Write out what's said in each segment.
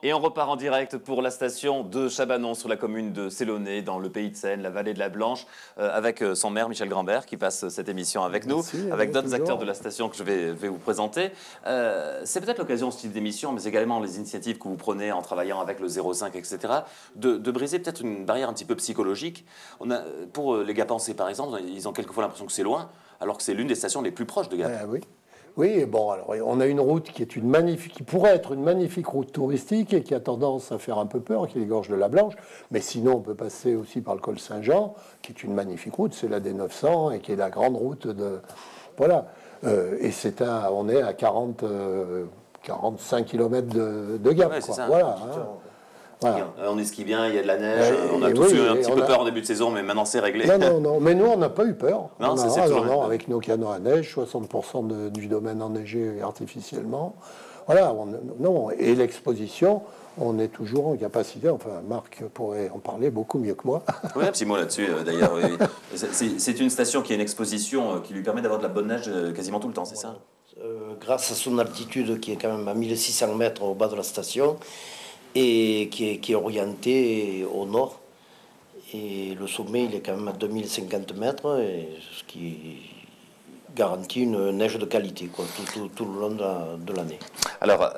Et on repart en direct pour la station de Chabanon sur la commune de Sélaunay, dans le pays de Seine, la vallée de la Blanche, avec son maire Michel Grambert qui passe cette émission avec nous, avec d'autres acteurs de la station que je vais vous présenter. C'est peut-être l'occasion, ce type d'émission, mais également les initiatives que vous prenez en travaillant avec le 05, etc., de briser peut-être une barrière un petit peu psychologique. Pour les Gapensais, par exemple, ils ont quelquefois l'impression que c'est loin, alors que c'est l'une des stations les plus proches de Gap. Oui. Oui, bon, alors on a une route qui pourrait être une magnifique route touristique et qui a tendance à faire un peu peur, qui est les gorges de la Blanche. Mais sinon, on peut passer aussi par le col Saint-Jean, qui est une magnifique route, c'est la D900 et qui est la grande route de... Voilà. Et on est à 45 km de Gap. Ouais, c'est ça. Voilà. Voilà. On esquie bien, il y a de la neige, on a tous eu un petit peu peur en début de saison, mais maintenant c'est réglé. Non, mais nous on n'a pas eu peur. Non, c'est toujours avec nos canons à neige, 60% du domaine enneigé artificiellement. Voilà, et l'exposition, on est toujours en capacité, enfin Marc pourrait en parler beaucoup mieux que moi. Oui, un petit mot là-dessus d'ailleurs. Oui. C'est une station qui a une exposition qui lui permet d'avoir de la bonne neige quasiment tout le temps, c'est ça? Grâce à son altitude qui est quand même à 1600 mètres au bas de la station, et qui est orienté au nord. Et le sommet, il est quand même à 2050 mètres, ce qui garantit une neige de qualité quoi, tout le long de l'année. Alors,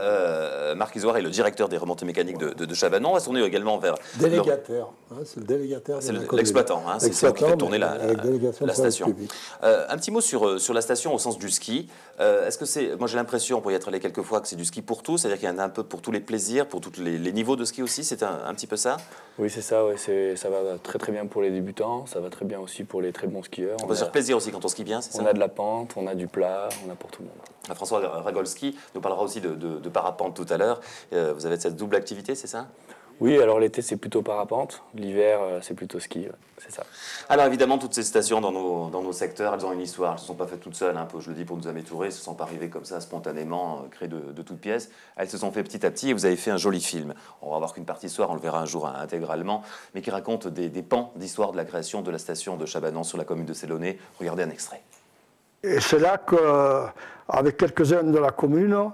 Marc Isoire est le directeur des remontées mécaniques de Chabanon. On va se tourner également vers... Délégataire, c'est le délégataire. C'est l'exploitant, c'est ça qui fait tourner la station. Un petit mot sur la station au sens du ski. Est-ce que c'est... Moi j'ai l'impression, pour y être allé quelques fois, que c'est du ski pour tous, c'est-à-dire qu'il y en a un peu pour tous les plaisirs, pour tous les niveaux de ski aussi, c'est un petit peu ça? Oui, c'est ça, ouais, ça va très très bien pour les débutants, ça va très bien aussi pour les très bons skieurs. On peut se faire plaisir aussi quand on skie bien, c'est ça? On a de la pente, on a du plat, on a pour tout le monde. François Ragolski nous parlera aussi de parapente tout à l'heure. Vous avez cette double activité, c'est ça? Oui, alors l'été c'est plutôt parapente, l'hiver c'est plutôt ski, c'est ça. Alors évidemment, toutes ces stations dans nos secteurs, elles ont une histoire, elles ne se sont pas faites toutes seules, un peu, je le dis pour nous amétourer, elles ne se sont pas arrivées comme ça spontanément, créées de toutes pièces. Elles se sont faites petit à petit et vous avez fait un joli film. On va voir qu'une partie soir, on le verra un jour intégralement, mais qui raconte des pans d'histoire de la création de la station de Chabanon sur la commune de Sélaunay. Regardez un extrait. Et c'est là qu'avec quelques-uns de la commune,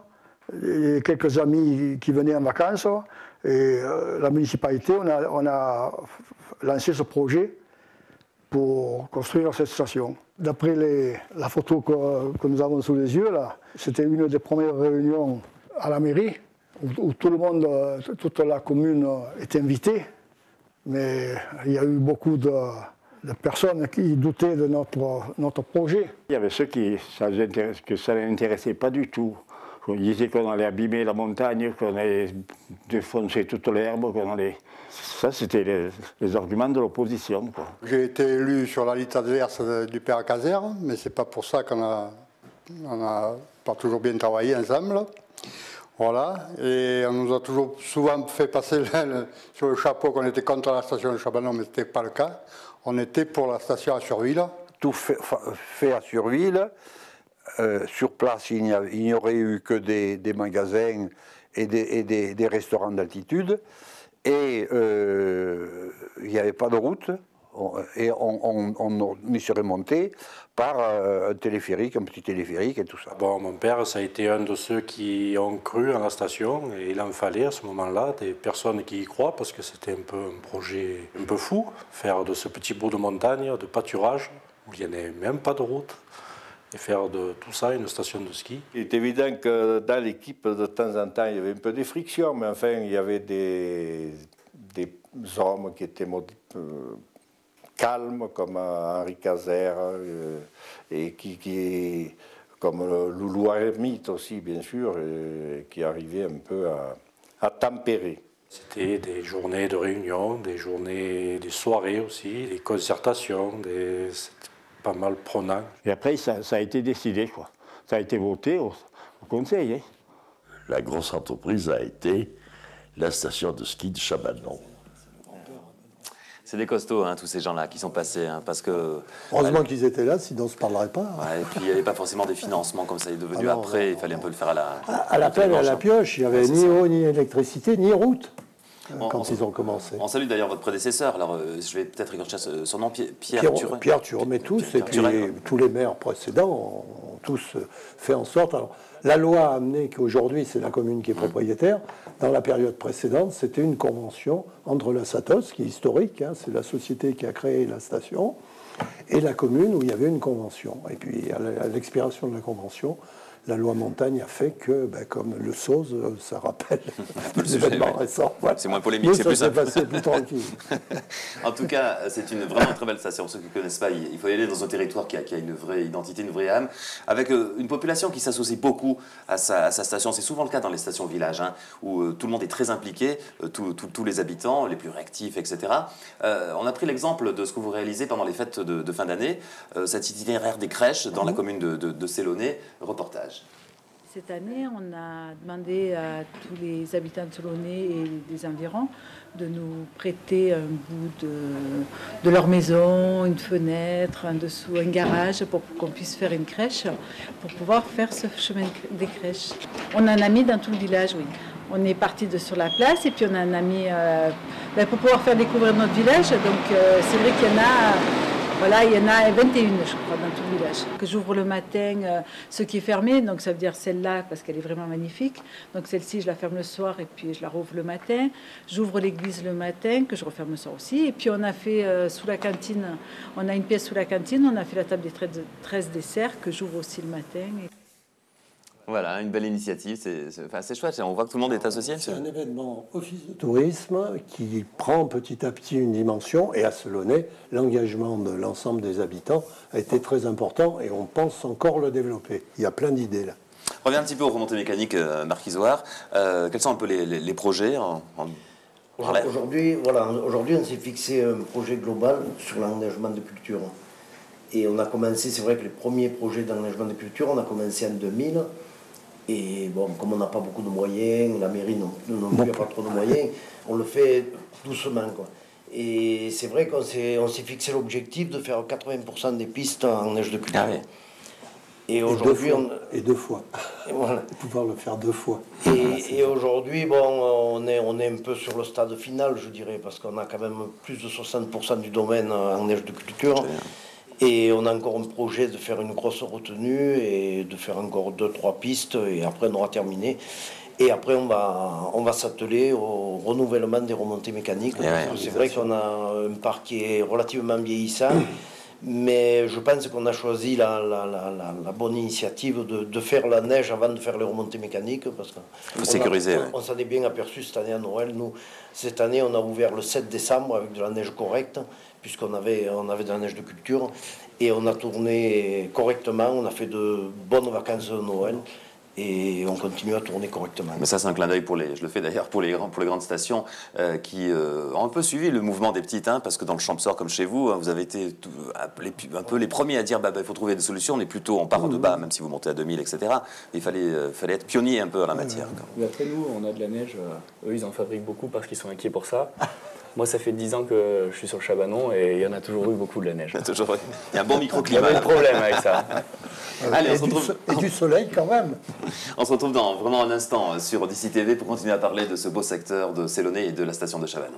et quelques amis qui venaient en vacances, et la municipalité, on a lancé ce projet pour construire cette station. D'après la photo que nous avons sous les yeux, là, c'était une des premières réunions à la mairie, où tout le monde, toute la commune était invitée, mais il y a eu beaucoup de personnes qui doutaient de notre projet. Il y avait ceux que ça n'intéressait pas du tout. On disait qu'on allait abîmer la montagne, qu'on allait défoncer toute l'herbe, Ça, c'était les arguments de l'opposition. J'ai été élu sur la liste adverse du père Cazer, mais c'est pas pour ça qu'on a pas toujours bien travaillé ensemble. Voilà, et on nous a toujours souvent fait passer sur le chapeau qu'on était contre la station de Chabanon, mais ce n'était pas le cas. On était pour la station à Surville. Tout fait à Surville. Sur place, il n'y aurait eu que des magasins et des restaurants d'altitude. Et il n'y avait pas de route. Et on y serait monté par un petit téléphérique et tout ça. Bon, mon père, ça a été un de ceux qui ont cru à la station, et il en fallait à ce moment-là des personnes qui y croient, parce que c'était un peu un projet un peu fou, faire de ce petit bout de montagne, de pâturage, où il n'y avait même pas de route, et faire de tout ça une station de ski. Il est évident que dans l'équipe, de temps en temps, il y avait un peu de friction, mais enfin, il y avait des hommes qui étaient calme comme Henri Cazer et qui comme Loulou Ermite aussi bien sûr qui arrivait un peu à tempérer. C'était des journées de réunion, des soirées aussi, des concertations, c'était pas mal prenant. Et après ça a été décidé quoi. Ça a été voté au conseil. Hein. La grosse entreprise a été la station de ski de Chabanon. C'est des costauds, hein, tous ces gens-là qui sont passés, hein, parce que... Heureusement qu'ils étaient là, sinon on ne se parlerait pas. Ouais, et puis il n'y avait pas forcément des financements comme ça est devenu après, il fallait un peu le faire à la pelle et à la pioche, il n'y avait ni eau, ni électricité, ni route, quand ils ont commencé. On salue d'ailleurs votre prédécesseur, alors je vais peut-être écorcher son nom, Pierre Thuret. Pierre Thuret, mais tous, et puis tous les maires précédents ont tous fait en sorte. Alors, la loi a amené qu'aujourd'hui, c'est la commune qui est propriétaire. Dans la période précédente, c'était une convention entre la Satos, qui est historique, hein, c'est la société qui a créé la station, et la commune où il y avait une convention. Et puis, à l'expiration de la convention, la loi montagne a fait que, comme le SOS, ça rappelle des événements récents. Voilà. C'est moins polémique, c'est plus simple. Passé plus tranquille. En tout cas, c'est vraiment une très belle station. Ceux qui ne connaissent pas, il faut y aller dans un territoire qui a une vraie identité, une vraie âme, avec une population qui s'associe beaucoup à sa station. C'est souvent le cas dans les stations-villages, hein, où tout le monde est très impliqué, tous les habitants, les plus réactifs, etc. On a pris l'exemple de ce que vous réalisez pendant les fêtes de fin d'année, cet itinéraire des crèches dans la commune de Sélaunay. Reportage. Cette année, on a demandé à tous les habitants de Sélaunay et des environs de nous prêter un bout de leur maison, une fenêtre, un dessous, un garage, pour qu'on puisse faire une crèche, pour pouvoir faire ce chemin des crèches. On en a mis dans tout le village, oui. On est parti sur la place et puis on en a mis pour pouvoir faire découvrir notre village. Donc c'est vrai qu'il y en a... Voilà, il y en a 21, je crois, dans tout le village. Que j'ouvre le matin, ce qui est fermé, donc ça veut dire celle-là, parce qu'elle est vraiment magnifique. Donc celle-ci, je la ferme le soir et puis je la rouvre le matin. J'ouvre l'église le matin, que je referme le soir aussi. Et puis on a fait sous la cantine, on a une pièce sous la cantine, on a fait la table des 13 desserts, que j'ouvre aussi le matin. Voilà, une belle initiative, c'est chouette, on voit que tout le monde est associé. C'est un événement office de tourisme qui prend petit à petit une dimension, et à Sélaunay, l'engagement de l'ensemble des habitants a été très important et on pense encore le développer. Il y a plein d'idées là. On revient un petit peu aux remontées mécaniques, Marc Isoard. Quels sont un peu les projets Aujourd'hui, on s'est fixé un projet global sur l'engagement de culture. Et on a commencé, c'est vrai que les premiers projets d'engagement de culture, on a commencé en 2000. Et bon, comme on n'a pas beaucoup de moyens, la mairie non plus n'a pas trop de moyens, on le fait doucement, quoi. Et c'est vrai qu'on s'est fixé l'objectif de faire 80% des pistes en neige de culture. Ah oui. Et aujourd'hui, deux fois. Et voilà. Pouvoir le faire 2 fois. Et aujourd'hui, bon, on est un peu sur le stade final, je dirais, parce qu'on a quand même plus de 60% du domaine en neige de culture. Et on a encore un projet de faire une grosse retenue et de faire encore 2-3 pistes, et après on aura terminé. Et après on va s'atteler au renouvellement des remontées mécaniques. C'est vrai qu'on a un parc qui est relativement vieillissant, mais je pense qu'on a choisi la bonne initiative de faire la neige avant de faire les remontées mécaniques, parce faut sécuriser. On s'en est bien aperçu cette année à Noël. Nous, cette année, on a ouvert le 7 décembre avec de la neige correcte, puisqu'on avait de la neige de culture, et on a tourné correctement, on a fait de bonnes vacances de Noël, et on continue à tourner correctement. Mais ça, c'est un clin d'œil je le fais d'ailleurs pour les grandes stations qui ont un peu suivi le mouvement des petites, hein, parce que dans le Champsort, comme chez vous, vous avez été un peu les premiers à dire il faut trouver des solutions. On part de bas, même si vous montez à 2000, etc. Il fallait être pionnier un peu en la matière. Mais après, nous, on a de la neige. Eux, ils en fabriquent beaucoup parce qu'ils sont inquiets pour ça. Moi, ça fait 10 ans que je suis sur le Chabanon et il y en a toujours eu beaucoup de la neige. Il y a un bon microclimat. Il y a un problème avec ça. Allez, on se retrouve... Et du soleil quand même. On se retrouve dans vraiment un instant sur DC TV pour continuer à parler de ce beau secteur de Sélaunay et de la station de Chabanon.